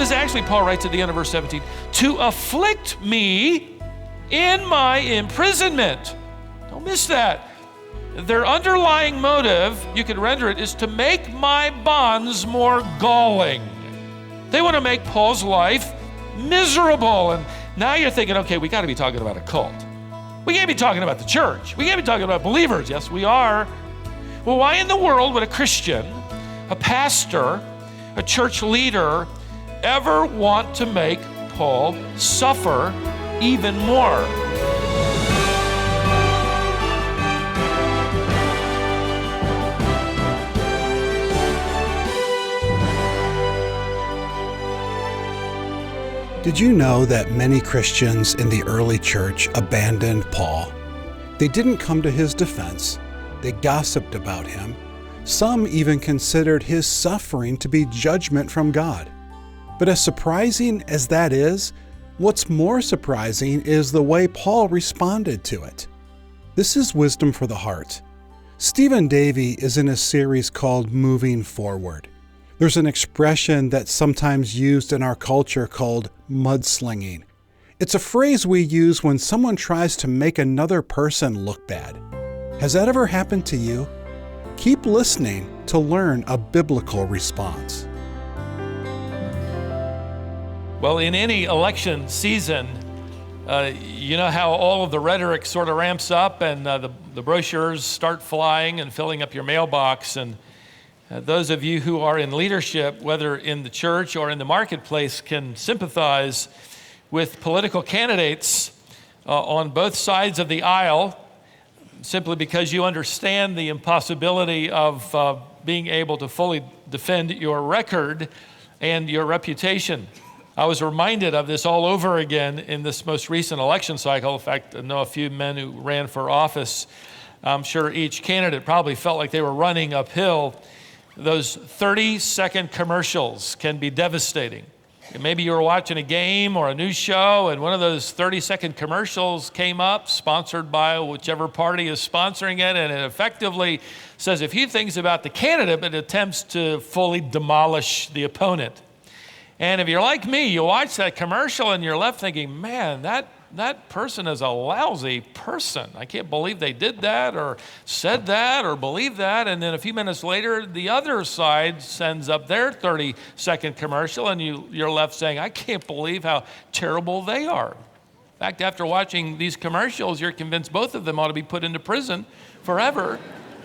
Notice actually Paul writes at the end of verse 17, to afflict me in my imprisonment. Don't miss that. Their underlying motive, you could render it, is to make my bonds more galling. They want to make Paul's life miserable. And now you're thinking, okay, we got to be talking about a cult. We can't be talking about the church. We can't be talking about believers. Yes, we are. Well, why in the world would a Christian, a pastor, a church leader ever want to make Paul suffer even more? Did you know that many Christians in the early church abandoned Paul? They didn't come to his defense. They gossiped about him. Some even considered his suffering to be judgment from God. But as surprising as that is, what's more surprising is the way Paul responded to it. This is wisdom for the heart. Stephen Davey is in a series called Moving Forward. There's an expression that's sometimes used in our culture called mudslinging. It's a phrase we use when someone tries to make another person look bad. Has that ever happened to you? Keep listening to learn a biblical response. Well, in any election season, you know how all of the rhetoric sort of ramps up and the brochures start flying and filling up your mailbox. And those of you who are in leadership, whether in the church or in the marketplace, can sympathize with political candidates on both sides of the aisle, simply because you understand the impossibility of being able to fully defend your record and your reputation. I was reminded of this all over again in this most recent election cycle. In fact, I know a few men who ran for office. I'm sure each candidate probably felt like they were running uphill. Those 30-second commercials can be devastating. Maybe you were watching a game or a news show and one of those 30-second commercials came up, sponsored by whichever party is sponsoring it, and it effectively says a few things about the candidate, but attempts to fully demolish the opponent. And if you're like me, you watch that commercial and you're left thinking, man, that person is a lousy person. I can't believe they did that or said that or believed that. And then a few minutes later, the other side sends up their 30-second commercial and you're left saying, I can't believe how terrible they are. In fact, after watching these commercials, you're convinced both of them ought to be put into prison forever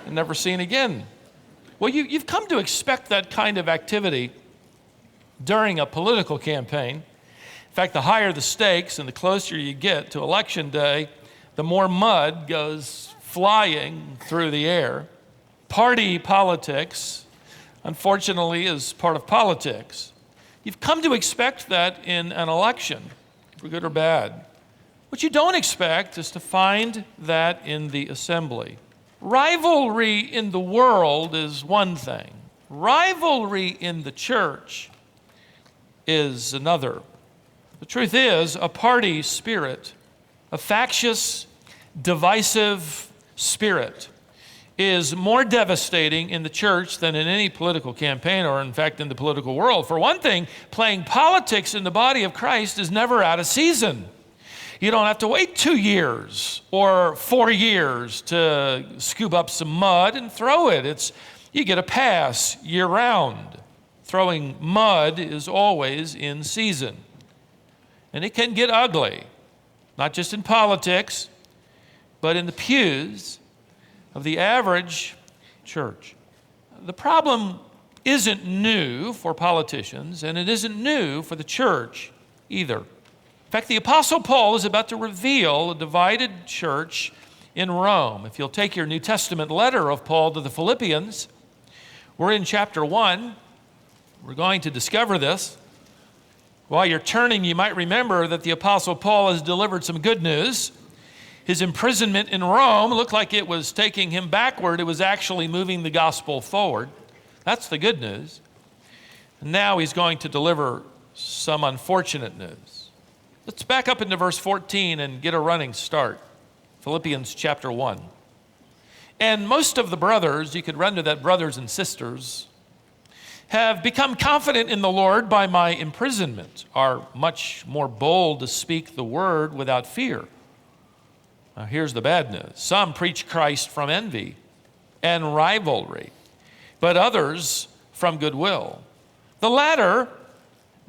and never seen again. Well, you've come to expect that kind of activity during a political campaign. In fact, the higher the stakes and the closer you get to election day, the more mud goes flying through the air. Party politics, unfortunately, is part of politics. You've come to expect that in an election, for good or bad. What you don't expect is to find that in the assembly. Rivalry in the world is one thing. Rivalry in the church is another. The truth is, a party spirit, a factious, divisive spirit, is more devastating in the church than in any political campaign or, in fact, in the political world. For one thing, playing politics in the body of Christ is never out of season. You don't have to wait 2 years or 4 years to scoop up some mud and throw it. You get a pass year-round. Throwing mud is always in season. And it can get ugly, not just in politics, but in the pews of the average church. The problem isn't new for politicians, and it isn't new for the church either. In fact, the Apostle Paul is about to reveal a divided church in Rome. If you'll take your New Testament letter of Paul to the Philippians, we're in chapter 1. We're going to discover this. While you're turning, you might remember that the Apostle Paul has delivered some good news. His imprisonment in Rome looked like it was taking him backward. It was actually moving the gospel forward. That's the good news. And now he's going to deliver some unfortunate news. Let's back up into verse 14 and get a running start. Philippians chapter 1. And most of the brothers, you could render that brothers and sisters, have become confident in the Lord by my imprisonment, are much more bold to speak the word without fear. Now, here's the bad news. Some preach Christ from envy and rivalry, but others from goodwill. The latter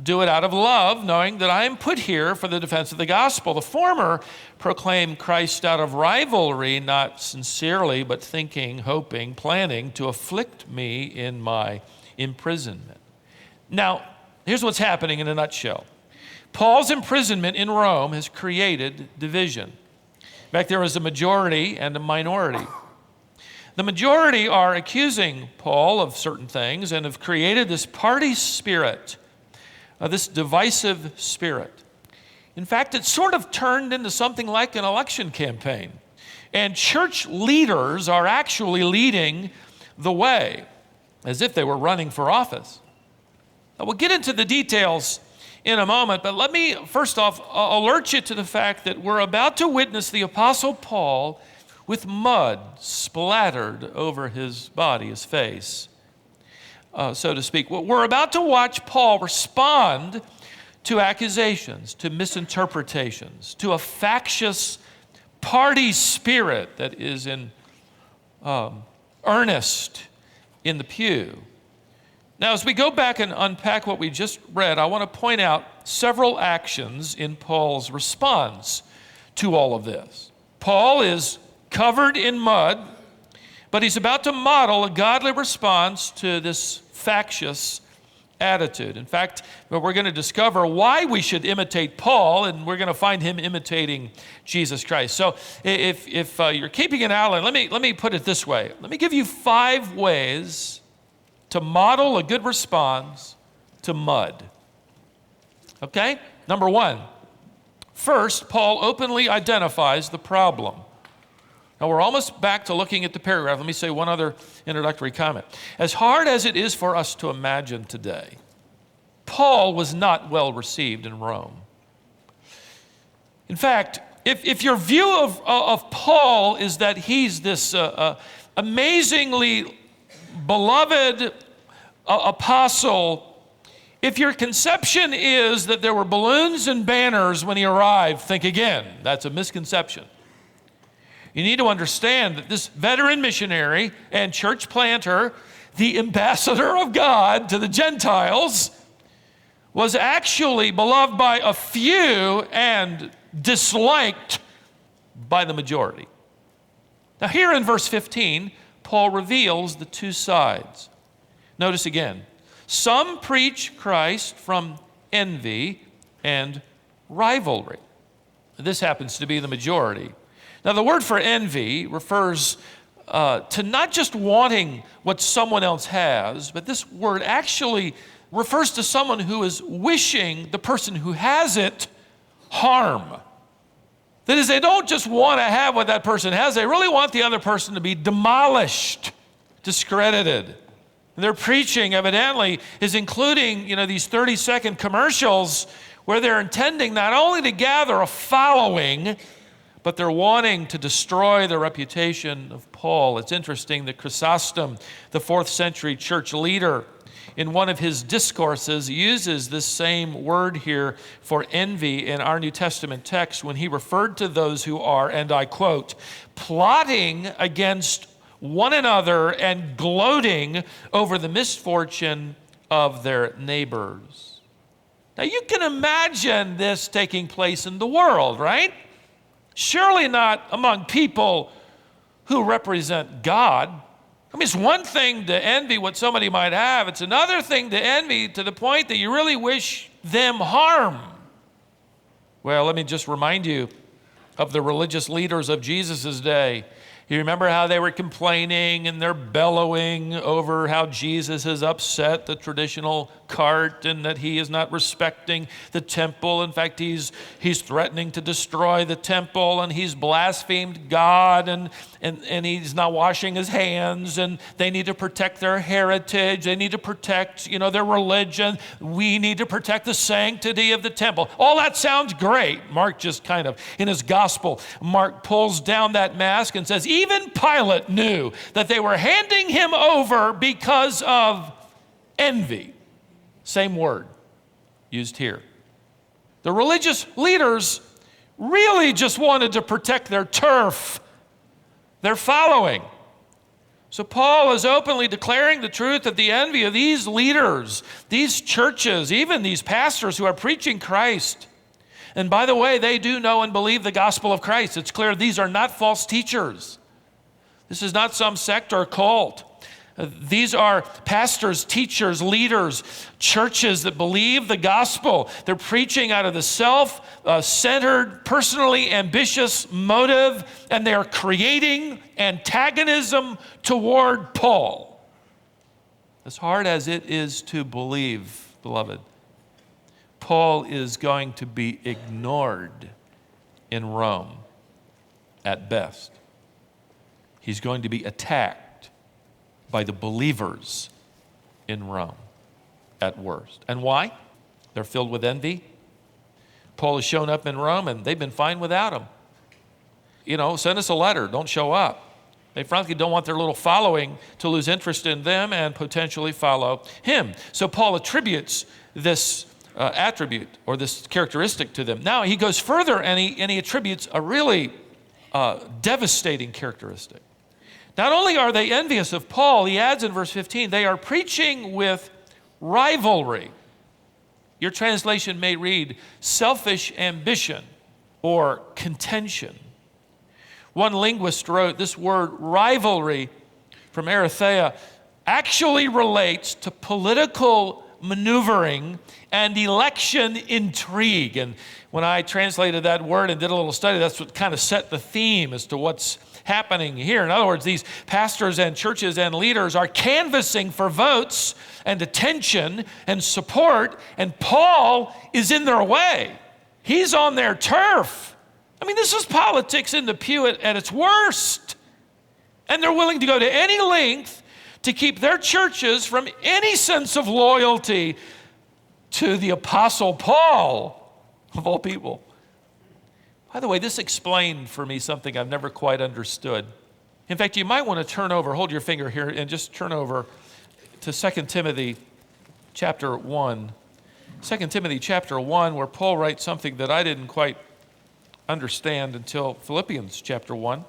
do it out of love, knowing that I am put here for the defense of the gospel. The former proclaim Christ out of rivalry, not sincerely, but thinking, hoping, planning to afflict me in my imprisonment. Now, here's what's happening in a nutshell. Paul's imprisonment in Rome has created division. In fact, there is a majority and a minority. The majority are accusing Paul of certain things and have created this party spirit, this divisive spirit. In fact, it's sort of turned into something like an election campaign. And church leaders are actually leading the way, as if they were running for office. Now, we'll get into the details in a moment, but let me first off alert you to the fact that we're about to witness the Apostle Paul with mud splattered over his body, his face, so to speak. We're about to watch Paul respond to accusations, to misinterpretations, to a factious party spirit that is in earnest in the pew. Now, as we go back and unpack what we just read, I want to point out several actions in Paul's response to all of this. Paul is covered in mud, but he's about to model a godly response to this factious attitude. In fact, we're going to discover why we should imitate Paul, and we're going to find him imitating Jesus Christ. So if you're keeping an outline, let me put it this way. Let me give you 5 ways to model a good response to mud. Okay? Number 1, first, Paul openly identifies the problem. Now, we're almost back to looking at the paragraph. Let me say one other introductory comment. As hard as it is for us to imagine today, Paul was not well received in Rome. In fact, if your view of Paul is that he's this amazingly beloved apostle, if your conception is that there were balloons and banners when he arrived, think again. That's a misconception. You need to understand that this veteran missionary and church planter, the ambassador of God to the Gentiles, was actually beloved by a few and disliked by the majority. Now, here in verse 15, Paul reveals the 2 sides. Notice again, some preach Christ from envy and rivalry. This happens to be the majority. Now, the word for envy refers to not just wanting what someone else has, but this word actually refers to someone who is wishing the person who has it harm. That is, they don't just want to have what that person has, they really want the other person to be demolished, discredited. And their preaching, evidently, is including, these 30-second commercials where they're intending not only to gather a following, but they're wanting to destroy the reputation of Paul. It's interesting that Chrysostom, the 4th century church leader, in one of his discourses uses this same word here for envy in our New Testament text when he referred to those who are, and I quote, plotting against one another and gloating over the misfortune of their neighbors. Now you can imagine this taking place in the world, right? Surely not among people who represent God. I mean, it's one thing to envy what somebody might have. It's another thing to envy to the point that you really wish them harm. Well, let me just remind you of the religious leaders of Jesus' day. You remember how they were complaining and they're bellowing over how Jesus has upset the traditional cart and that he is not respecting the temple. In fact, he's threatening to destroy the temple and he's blasphemed God and he's not washing his hands and they need to protect their heritage. They need to protect, their religion. We need to protect the sanctity of the temple. All that sounds great. Mark just kind of, in his gospel, Mark pulls down that mask and says, even Pilate knew that they were handing him over because of Envy. Same word used here. The religious leaders really just wanted to protect their turf, their following. So Paul is openly declaring the truth of the envy of these leaders, these churches, even these pastors who are preaching Christ. And by the way, they do know and believe the gospel of Christ. It's clear these are not false teachers. This is not some sect or cult. These are pastors, teachers, leaders, churches that believe the gospel. They're preaching out of the self-centered, personally ambitious motive, and they're creating antagonism toward Paul. As hard as it is to believe, beloved, Paul is going to be ignored in Rome at best. He's going to be attacked by the believers in Rome at worst. And why? They're filled with envy. Paul has shown up in Rome and they've been fine without him. Send us a letter, don't show up. They frankly don't want their little following to lose interest in them and potentially follow him. So Paul attributes this attribute or this characteristic to them. Now he goes further and he attributes a really devastating characteristic. Not only are they envious of Paul, he adds in verse 15, they are preaching with rivalry. Your translation may read selfish ambition or contention. One linguist wrote this word rivalry from Arimathea actually relates to political maneuvering and election intrigue. And when I translated that word and did a little study, that's what kind of set the theme as to what's happening here. In other words, these pastors and churches and leaders are canvassing for votes and attention and support, and Paul is in their way. He's on their turf. I mean, this is politics in the pew at its worst. And they're willing to go to any length to keep their churches from any sense of loyalty to the Apostle Paul, of all people. By the way, this explained for me something I've never quite understood. In fact, you might want to turn over, hold your finger here, and just turn over to 2 Timothy chapter 1. 2 Timothy chapter 1, where Paul writes something that I didn't quite understand until Philippians chapter 1.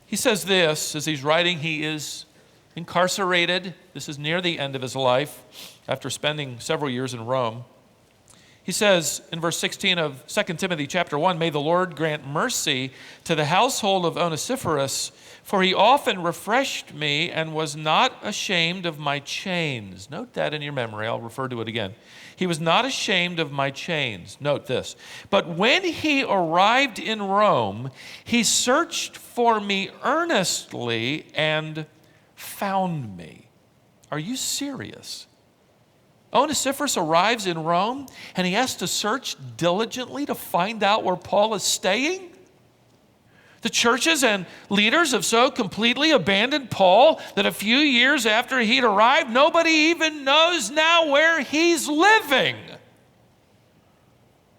He says this, as he's writing, he is incarcerated. This is near the end of his life after spending several years in Rome. He says in verse 16 of 2 Timothy chapter 1, may the Lord grant mercy to the household of Onesiphorus, for he often refreshed me and was not ashamed of my chains. Note that in your memory. I'll refer to it again. He was not ashamed of my chains. Note this. But when he arrived in Rome, he searched for me earnestly and found me. Are you serious? Onesiphorus arrives in Rome and he has to search diligently to find out where Paul is staying? The churches and leaders have so completely abandoned Paul that a few years after he'd arrived, nobody even knows now where he's living.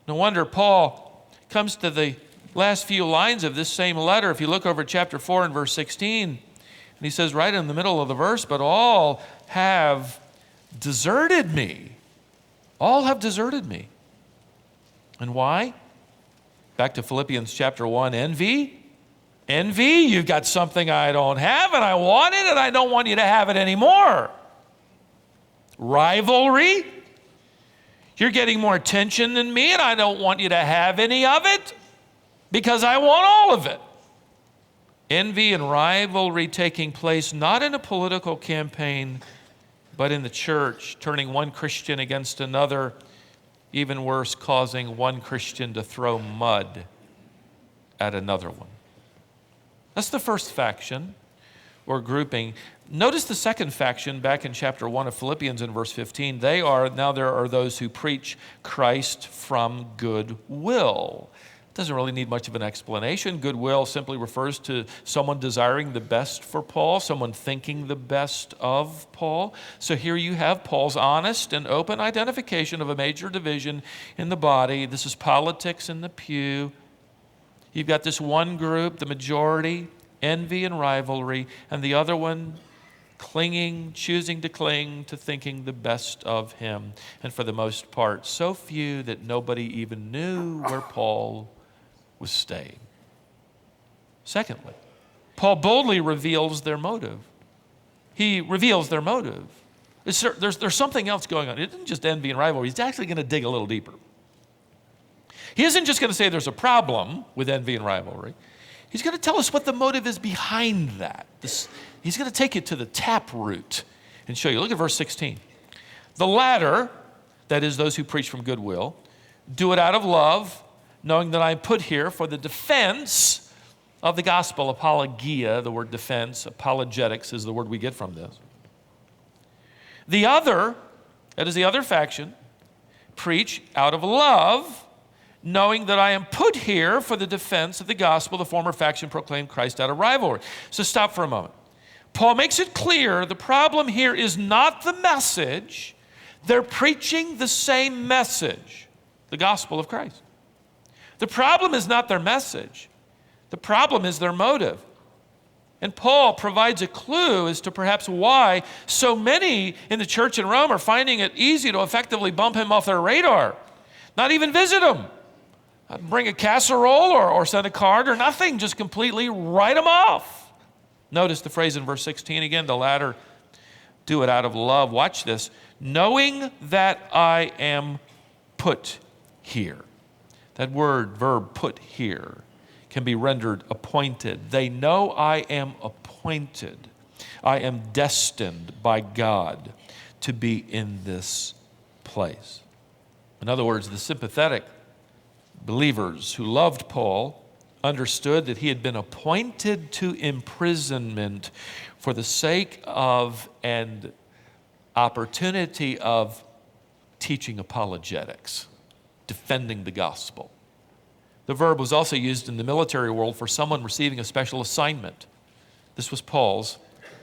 No wonder Paul comes to the last few lines of this same letter. If you look over chapter 4 and verse 16, and he says right in the middle of the verse, but all have deserted me. All have deserted me. And why? Back to Philippians chapter 1, envy. Envy, you've got something I don't have and I want it and I don't want you to have it anymore. Rivalry, you're getting more attention than me and I don't want you to have any of it because I want all of it. Envy and rivalry taking place not in a political campaign, but in the church, turning one Christian against another, even worse, causing one Christian to throw mud at another one. That's the first faction or grouping. Notice the second faction back in chapter 1 of Philippians in verse 15. There are those who preach Christ from goodwill. Doesn't really need much of an explanation. Goodwill simply refers to someone desiring the best for Paul, someone thinking the best of Paul. So here you have Paul's honest and open identification of a major division in the body. This is politics in the pew. You've got this one group, the majority, envy and rivalry, and the other one choosing to cling to thinking the best of him, and for the most part, so few that nobody even knew where Paul was staying. Secondly, Paul boldly reveals their motive. He reveals their motive. There's something else going on. It isn't just envy and rivalry. He's actually going to dig a little deeper. He isn't just going to say there's a problem with envy and rivalry. He's going to tell us what the motive is behind that. He's going to take you to the tap root and show you. Look at verse 16. The latter, that is those who preach from goodwill, do it out of love, knowing that I am put here for the defense of the gospel. Apologia, the word defense, apologetics is the word we get from this. The other, that is the other faction, preach out of love, knowing that I am put here for the defense of the gospel. The former faction proclaimed Christ out of rivalry. So stop for a moment. Paul makes it clear the problem here is not the message. They're preaching the same message, the gospel of Christ. The problem is not their message. The problem is their motive. And Paul provides a clue as to perhaps why so many in the church in Rome are finding it easy to effectively bump him off their radar. Not even visit him. Not bring a casserole or send a card or nothing. Just completely write him off. Notice the phrase in verse 16 again. The latter do it out of love. Watch this. Knowing that I am put here. That verb put here can be rendered appointed. They know I am appointed. I am destined by God to be in this place. In other words, the sympathetic believers who loved Paul understood that he had been appointed to imprisonment for the sake of and opportunity of teaching apologetics, defending the gospel. The verb was also used in the military world for someone receiving a special assignment. This was Paul's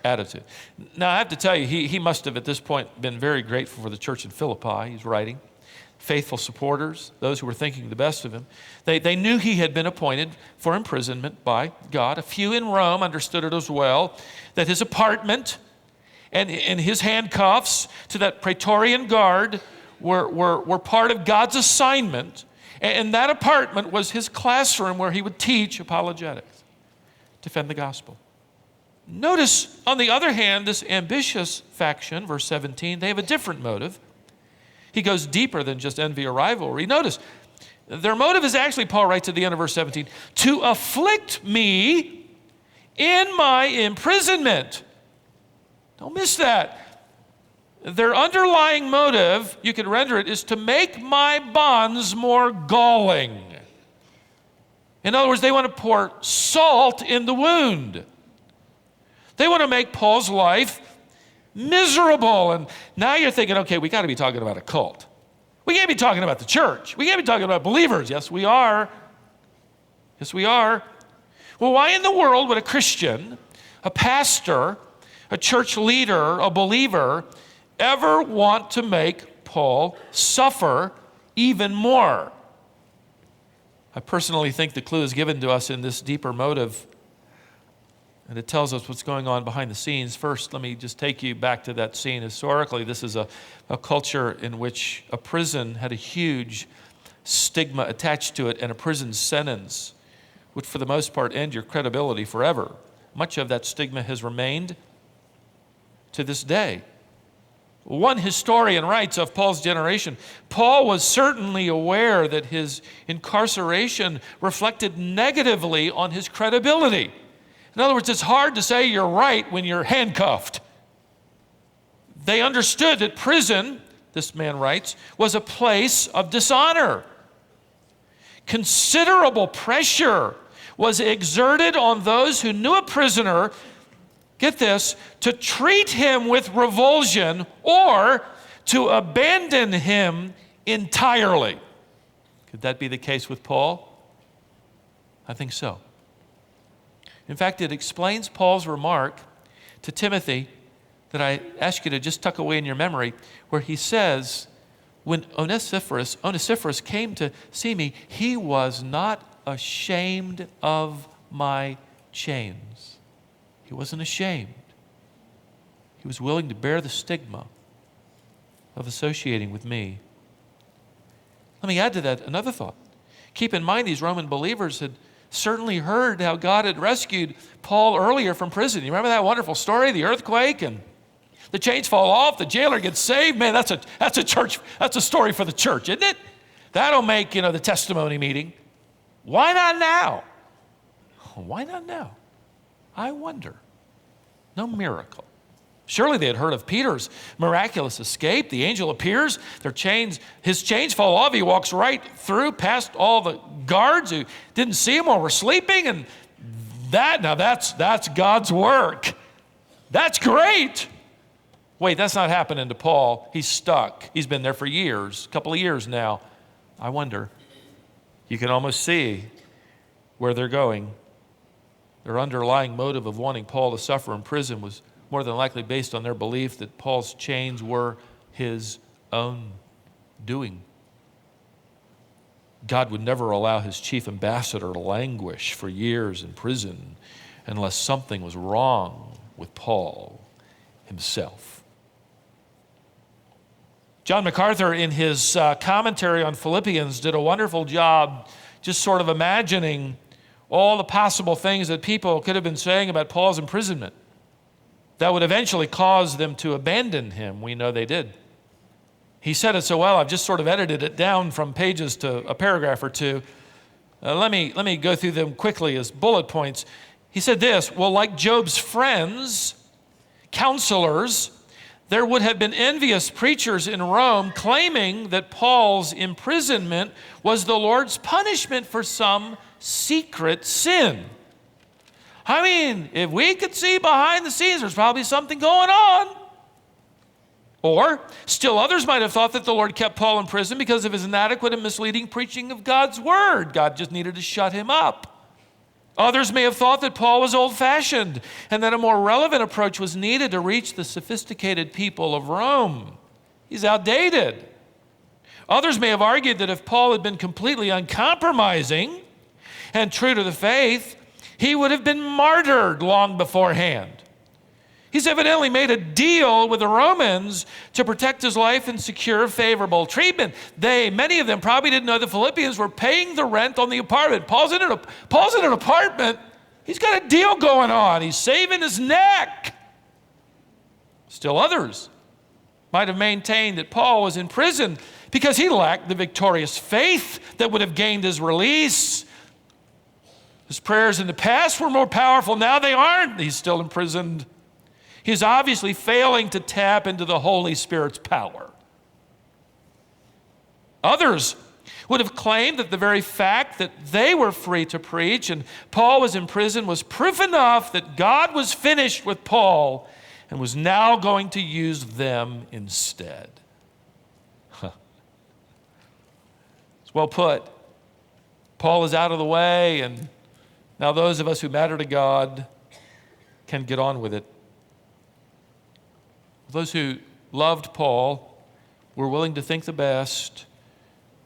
attitude. Now, I have to tell you, he must have at this point been very grateful for the church in Philippi. He's writing. Faithful supporters, those who were thinking the best of him. They knew he had been appointed for imprisonment by God. A few in Rome understood it as well, that his apartment and his handcuffs to that Praetorian guard were part of God's assignment. And that apartment was his classroom where he would teach apologetics, defend the gospel. Notice, on the other hand, this ambitious faction, verse 17, they have a different motive. He goes deeper than just envy or rivalry. Notice, their motive is actually, Paul writes at the end of verse 17, to afflict me in my imprisonment. Don't miss that. Their underlying motive, you could render it, is to make my bonds more galling. In other words, they want to pour salt in the wound. They want to make Paul's life miserable. And now you're thinking, okay, we got to be talking about a cult. We can't be talking about the church. We can't be talking about believers. Yes, we are. Yes, we are. Well, why in the world would a Christian, a pastor, a church leader, a believer, ever want to make Paul suffer even more? I personally think the clue is given to us in this deeper motive, and it tells us what's going on behind the scenes. First, let me just take you back to that scene. Historically, this is a culture in which a prison had a huge stigma attached to it, and a prison sentence would, for the most part, end your credibility forever. Much of that stigma has remained to this day. One historian writes of Paul's generation, Paul was certainly aware that his incarceration reflected negatively on his credibility. In other words, it's hard to say you're right when you're handcuffed. They understood that prison, this man writes, was a place of dishonor. Considerable pressure was exerted on those who knew a prisoner, get this, to treat him with revulsion or to abandon him entirely. Could that be the case with Paul? I think so. In fact, it explains Paul's remark to Timothy that I ask you to just tuck away in your memory, where he says, when Onesiphorus came to see me, he was not ashamed of my chains. He wasn't ashamed. He was willing to bear the stigma of associating with me. Let me add to that another thought. Keep in mind, these Roman believers had certainly heard how God had rescued Paul earlier from prison. You remember that wonderful story, the earthquake, and the chains fall off, the jailer gets saved. Man, that's a story for the church, isn't it? That'll make, the testimony meeting. Why not now? Why not now? I wonder. No miracle. Surely they had heard of Peter's miraculous escape. The angel appears, his chains fall off. He walks right through past all the guards who didn't see him while we're sleeping. And that's God's work. That's great. Wait, that's not happening to Paul. He's stuck. He's been there for years, a couple of years now. I wonder. You can almost see where they're going. Their underlying motive of wanting Paul to suffer in prison was more than likely based on their belief that Paul's chains were his own doing. God would never allow his chief ambassador to languish for years in prison unless something was wrong with Paul himself. John MacArthur, in his commentary on Philippians, did a wonderful job just sort of imagining all the possible things that people could have been saying about Paul's imprisonment that would eventually cause them to abandon him. We know they did. He said it so well, I've just sort of edited it down from pages to a paragraph or two. Let me go through them quickly as bullet points. He said this, well, like Job's friends, counselors, there would have been envious preachers in Rome claiming that Paul's imprisonment was the Lord's punishment for some secret sin. I mean, if we could see behind the scenes, there's probably something going on. Or, still others might have thought that the Lord kept Paul in prison because of his inadequate and misleading preaching of God's word. God just needed to shut him up. Others may have thought that Paul was old-fashioned and that a more relevant approach was needed to reach the sophisticated people of Rome. He's outdated. Others may have argued that if Paul had been completely uncompromising and true to the faith, he would have been martyred long beforehand. He's evidently made a deal with the Romans to protect his life and secure favorable treatment. Many of them probably didn't know the Philippians were paying the rent on the apartment. Paul's in an apartment. He's got a deal going on. He's saving his neck. Still others might have maintained that Paul was in prison because he lacked the victorious faith that would have gained his release. His prayers in the past were more powerful. Now they aren't. He's still imprisoned. He's obviously failing to tap into the Holy Spirit's power. Others would have claimed that the very fact that they were free to preach and Paul was in prison was proof enough that God was finished with Paul and was now going to use them instead. It's well put. Paul is out of the way, and now those of us who matter to God can get on with it. Those who loved Paul were willing to think the best,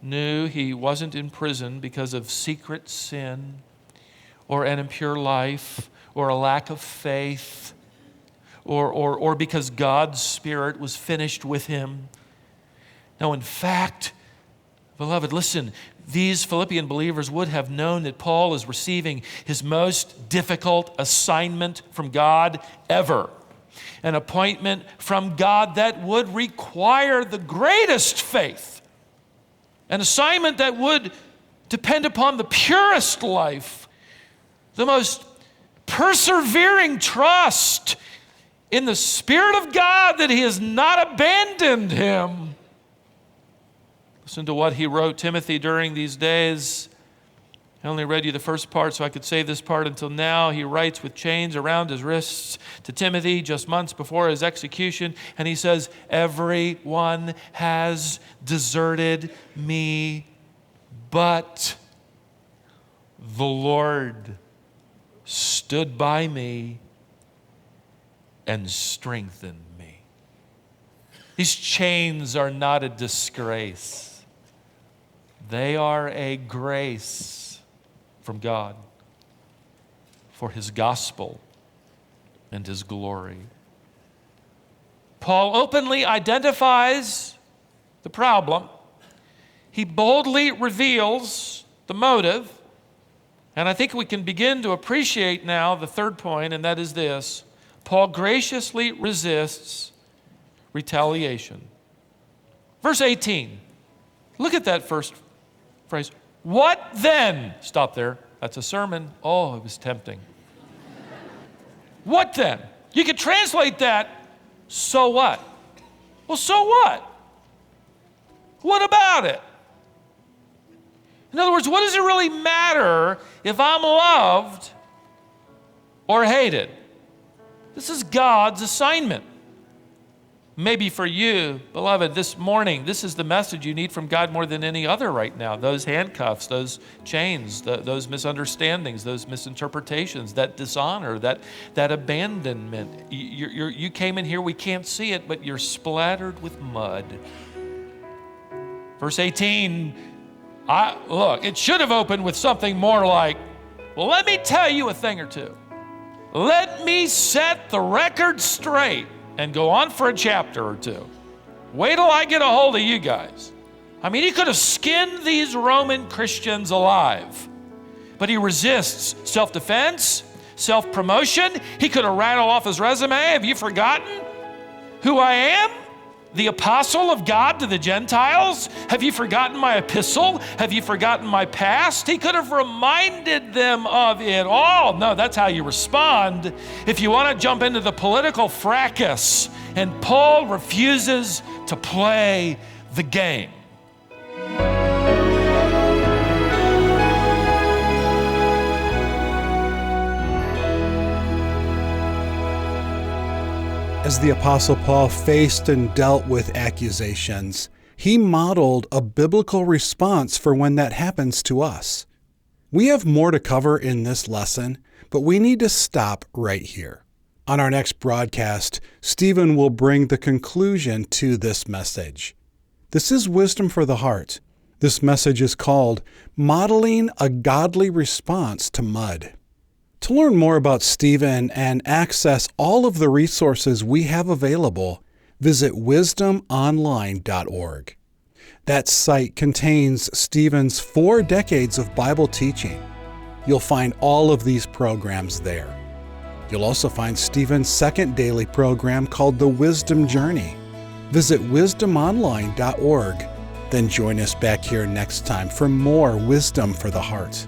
knew he wasn't in prison because of secret sin or an impure life or a lack of faith or because God's Spirit was finished with him. No, in fact, beloved, listen, these Philippian believers would have known that Paul is receiving his most difficult assignment from God ever. An appointment from God that would require the greatest faith. An assignment that would depend upon the purest life, the most persevering trust in the Spirit of God that he has not abandoned him. Listen to what he wrote Timothy during these days. I only read you the first part so I could say this part until now. He writes with chains around his wrists to Timothy just months before his execution, and he says, everyone has deserted me, but the Lord stood by me and strengthened me. These chains are not a disgrace. They are a grace from God for his gospel and his glory. Paul openly identifies the problem. He boldly reveals the motive. And I think we can begin to appreciate now the third point, and that is this. Paul graciously resists retaliation. Verse 18. Look at that first phrase. What then? Stop there. That's a sermon. Oh, it was tempting. What then? You could translate that, so what? Well, so what? What about it? In other words, what does it really matter if I'm loved or hated? This is God's assignment. Maybe for you, beloved, this morning, this is the message you need from God more than any other right now. Those handcuffs, those chains, those misunderstandings, those misinterpretations, that dishonor, that abandonment. You came in here, we can't see it, but you're splattered with mud. Verse 18, look, it should have opened with something more like, well, let me tell you a thing or two. Let me set the record straight and go on for a chapter or two. Wait till I get a hold of you guys. I mean, he could have skinned these Roman Christians alive, but he resists self-defense, self-promotion. He could have rattled off his resume. Have you forgotten who I am? The apostle of God to the Gentiles? Have you forgotten my epistle? Have you forgotten my past? He could have reminded them of it all. No, that's how you respond if you want to jump into the political fracas. And Paul refuses to play the game. As the Apostle Paul faced and dealt with accusations, he modeled a biblical response for when that happens to us. We have more to cover in this lesson, but we need to stop right here. On our next broadcast, Stephen will bring the conclusion to this message. This is Wisdom for the Heart. This message is called Modeling a Godly Response to Mud. To learn more about Stephen and access all of the resources we have available, visit wisdomonline.org. That site contains Stephen's 4 decades of Bible teaching. You'll find all of these programs there. You'll also find Stephen's second daily program called The Wisdom Journey. Visit wisdomonline.org. Then join us back here next time for more Wisdom for the Heart.